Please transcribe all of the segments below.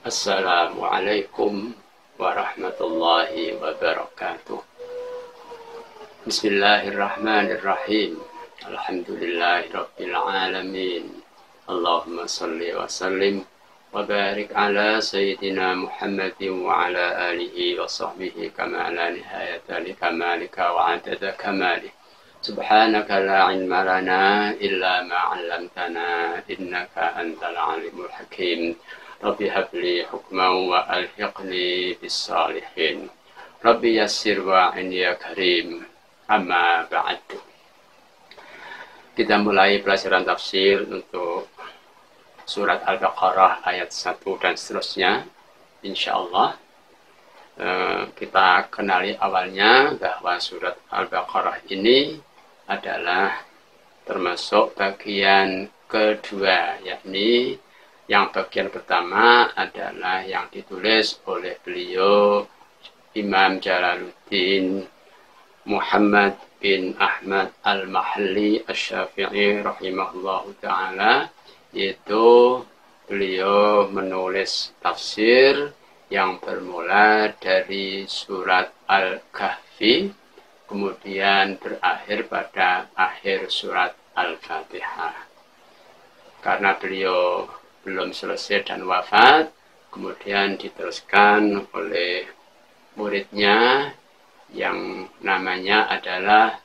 Assalamualaikum warahmatullahi wabarakatuh. Bismillahirrahmanirrahim. Alhamdulillahirabbil alamin. Allahumma shalli wa sallim wa barik ala sayyidina Muhammadin wa ala alihi wa sahbihi kama la nihayata li kamalika wa adada kamalih. Subhanaka la ilma lana illa ma 'allamtana innaka antal alimul hakim. Rabbi habli hukman wa alhiqni bis salihin. Rabbi yassir wa'in ya karim. Amma ba'du. Kita mulai pelajaran tafsir untuk surat Al-Baqarah ayat 1 dan seterusnya. InsyaAllah kita kenali awalnya bahwa surat Al-Baqarah ini adalah termasuk bagian kedua, yakni yang bagian pertama adalah yang ditulis oleh beliau Imam Jalaluddin Muhammad bin Ahmad Al-Mahalli Asy-Syafi'i rahimahullahu ta'ala, yaitu beliau menulis tafsir yang bermula dari surat Al-Kahfi kemudian berakhir pada akhir surat Al-Fatihah. Karena beliau belum selesai dan wafat, kemudian diteruskan oleh muridnya yang namanya adalah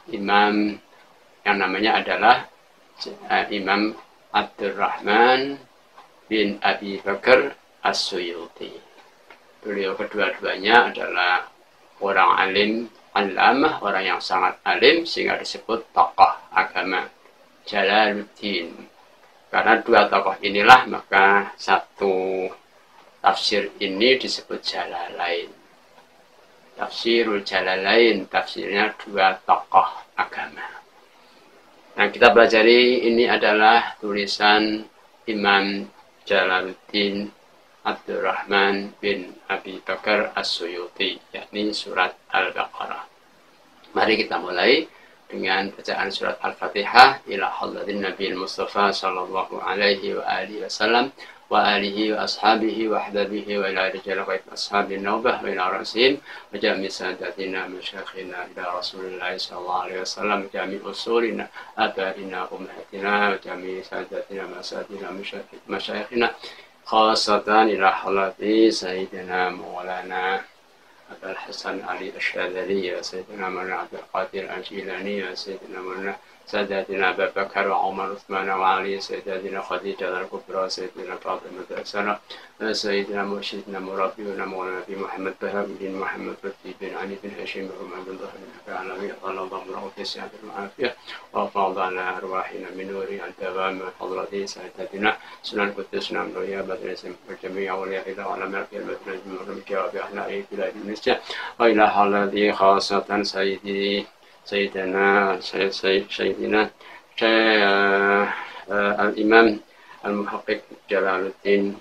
Imam Abdurrahman bin Abi Bakar As-Suyuti. Beliau kedua-duanya adalah orang alim, allamah, orang yang sangat alim, sehingga disebut tokoh agama Jalaluddin. Karena dua tokoh inilah maka satu tafsir ini disebut Jalalain. Tafsirul Jalalain, tafsirnya dua tokoh agama. Nah, kita pelajari ini adalah tulisan Imam Jalaluddin Abdurrahman bin Abi Bakar As-Suyuti, yakni surat Al-Baqarah. Mari kita mulai dengan bacaan surat Al-Fatihah ila hadratin Nabiyil Mustafa sallallahu alaihi wa alihi wasallam wa alihi wa ashabihi wa ahbabihi wa ila rijal ghaib ashabin nawbah wa ila rasim wa jami' sadatina masyayikhina ila Rasulillah sallallahu alaihi wasallam jami' usulina abaina ummahatina wa jami' sadatina masadina masyayikhina khasatan ila halati sayyidina maulana Abul Hasan Ali Asy-Syadzali ya Sayyidina Maulana Abdul Qadir Al-Jilani ya Sayyidina Maulana Sadatina Abu Bakar wa Umar Utsman wa Ali Sayyidatina Khadijah Al-Kubra Sayyidina Fatimah Al-Zahra Sayyidina Mursyidina Murabbiyuna Maulana Nabi Muhammad Baharuddin Muhammad Lutfi bin Ali bin Hashim bin Abdullah bin Alawi sallallahu alaihi wasallam wa fadala arwahina min nuri al-dawam hadrati Sayyidatina Sunan Qudus Sunan Mulia Badr Jami' awliya ila ulama al-madinah al-mukarramah wa ahli bilad Indonesia wa ila halati khasatan Sayyidina Al-Imam Al-Muhaqqiq Jalaluddin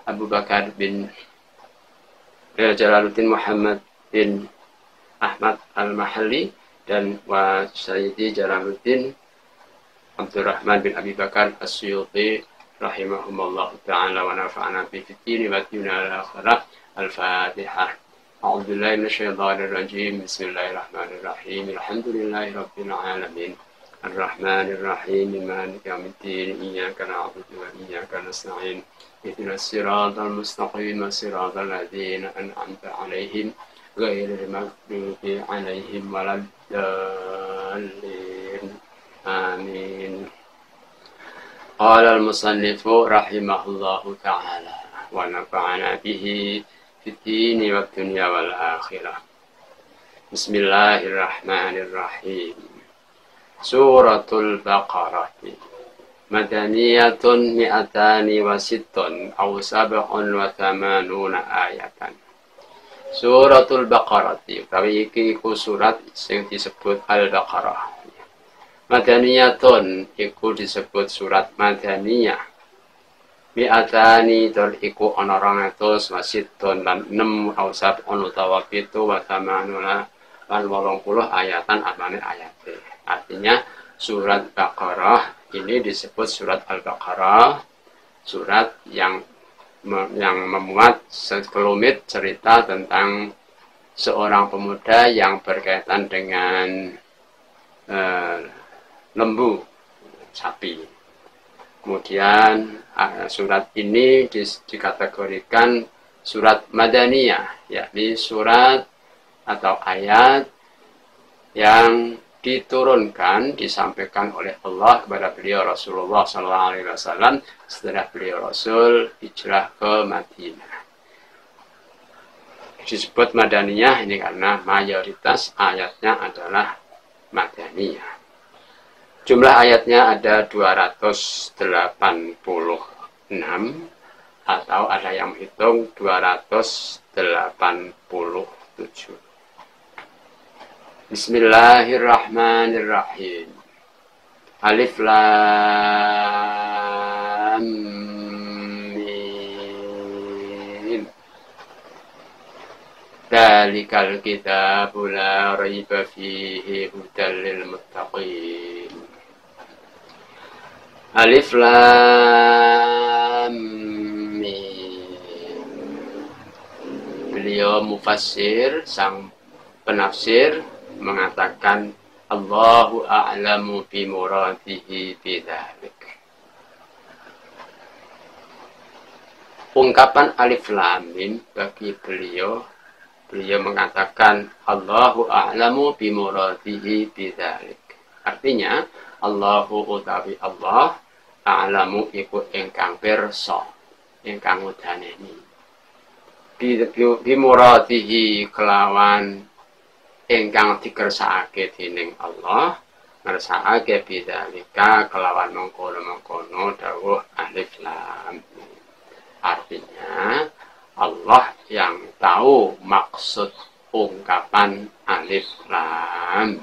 Abu Bakar bin Jalaluddin Muhammad bin Ahmad Al-Mahalli dan wa Sayyidi Jalaluddin Abdurrahman bin Abi Bakar As-Suyuti rahimahumullah ta'ala wa nafa'ana bi fitini wa tiyuna al-akhirah. Al-Fatihah. أعوذ بالله من الشيطان الرجيم بسم الله الرحمن الرحيم الحمد لله رب العالمين الرحمن الرحيم مالك يوم الدين إياك نعبد وإياك نستعين اهدنا الصراط المستقيم صراط الذين أنعمت عليهم غير المغضوب عليهم ولا الضالين آمين. قال المصنف رحمه الله تعالى ونفعنا به في الدين والدنيا والآخرة. بسم الله الرحمن الرحيم. سورة البقرة مدنية 206 أو 87 آية. Suratul Baqarah, utawi iki iku surat sing disebut Al-Baqarah. Madaniyatun iku disebut surat Madaniyah. Mi'atani tol iku ana 200 wasidon lan 6 ausab ono utawa 7 wa tamanuna lan 80 ayatan apane ayate. Artinya surat Baqarah ini disebut surat Al-Baqarah, surat yang yang memuat sekelumit cerita tentang seorang pemuda yang berkaitan dengan lembu sapi. Kemudian surat ini dikategorikan surat Madaniyah, yakni surat atau ayat yang diturunkan, disampaikan oleh Allah kepada beliau Rasulullah SAW setelah beliau Rasul hijrah ke Madinah. Disebut Madaniyah ini karena mayoritas ayatnya adalah Madaniyah. Jumlah ayatnya ada 286 atau ada yang menghitung 287. Bismillahirrahmanirrahim. Alif Lam Mim. Dzalikal kitabu la raiba fihi hudal lil muttaqin. Alif Lam Mim. Beliau mufassir, sang penafsir, mengatakan Allahu a'lamu bi muradihi bidzalik. Ungkapan alif lam mim bagi beliau mengatakan Allahu a'lamu bi muradihi bidzalik. Artinya Allahu utawi Allah a'lamu iku ingkang pirsa, ingkang udaneni. Bi muradihi kelawan ingkang dikersakake dening Allah, ngersakake bidzalika kelawan mengkono-mengkono dawuh alif lam. Artinya Allah yang tahu maksud ungkapan alif lam.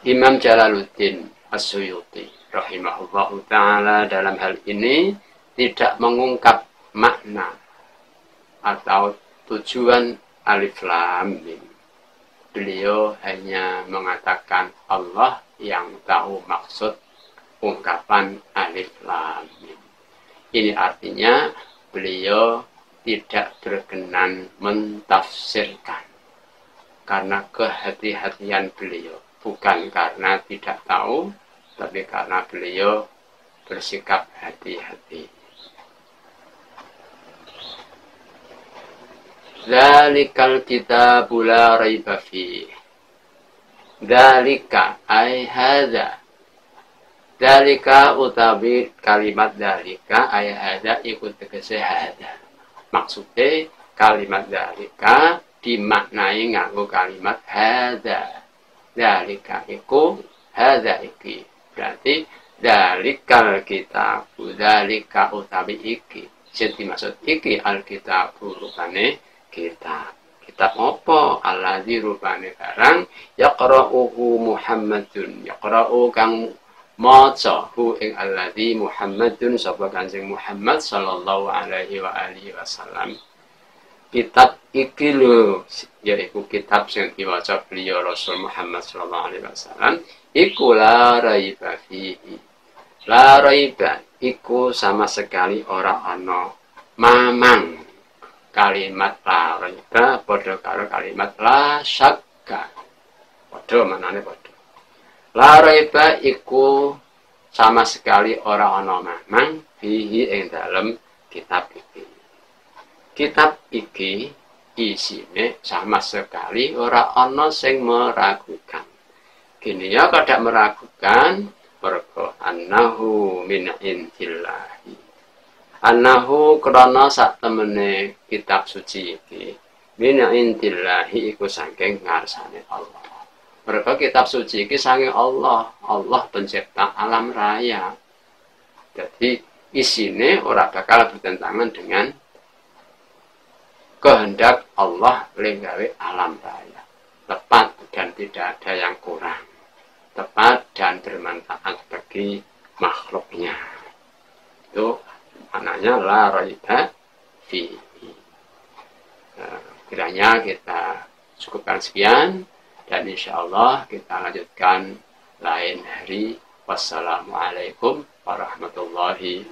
Imam Jalaluddin As-Suyuti rahimahullahu ta'ala dalam hal ini tidak mengungkap makna atau tujuan alif lam mim. Beliau hanya mengatakan Allah yang tahu maksud ungkapan alif lam mim. Ini artinya beliau tidak berkenan mentafsirkan karena kehati-hatian beliau, bukan karena tidak tahu, tapi karena beliau bersikap hati-hati. Dzalikal kitabu la raiba fihi. Dzalika ay hadza. Dzalika utawi kalimat dzalika ay hadza iku tegese hadza. Maksude kalimat dzalika dimaknai nganggo kalimat hadza. Dzalika iku hadza iki. Berarti dzalikal kitabu, dzalika utawi iki. Sing dimaksud iki alkitabu rupane kitab. Kitab apa? Alladzi rupane barang yaqra'uhu Muhammadun. Yaqra'u kang maca hu ing alladzi Muhammadun sapa Kanjeng Muhammad sallallahu alaihi wa alihi wasallam. Kitab iki lho yaiku kitab sing diwaca beliau Rasul Muhammad sallallahu alaihi wasallam iku la raiba fihi. La raiba iku sama sekali ora ana mamang. Kalimat la raiba padha karo kalimat la syakka. Padha manane padha. La raiba iku sama sekali ora ana mamang fihi ing dalem kitab iki. Kitab iki isine sama sekali ora ana sing meragukan. Gini ya kada meragukan mergo annahu min indillahi. Annahu krana sak temene kitab suci iki min indillahi iku saking ngarsane Allah. Mergo kitab suci iki saking Allah, Allah pencipta alam raya. Jadi isine ora bakal bertentangan dengan kehendak Allah lenggawe alam raya. Tepat dan tidak ada yang kurang. Tepat dan bermanfaat bagi makhluknya. Itu maknanya la raiba fihi. Kiranya kita cukupkan sekian dan insyaallah kita lanjutkan lain hari. Wassalamualaikum warahmatullahi wabarakatuh. warahmatullahi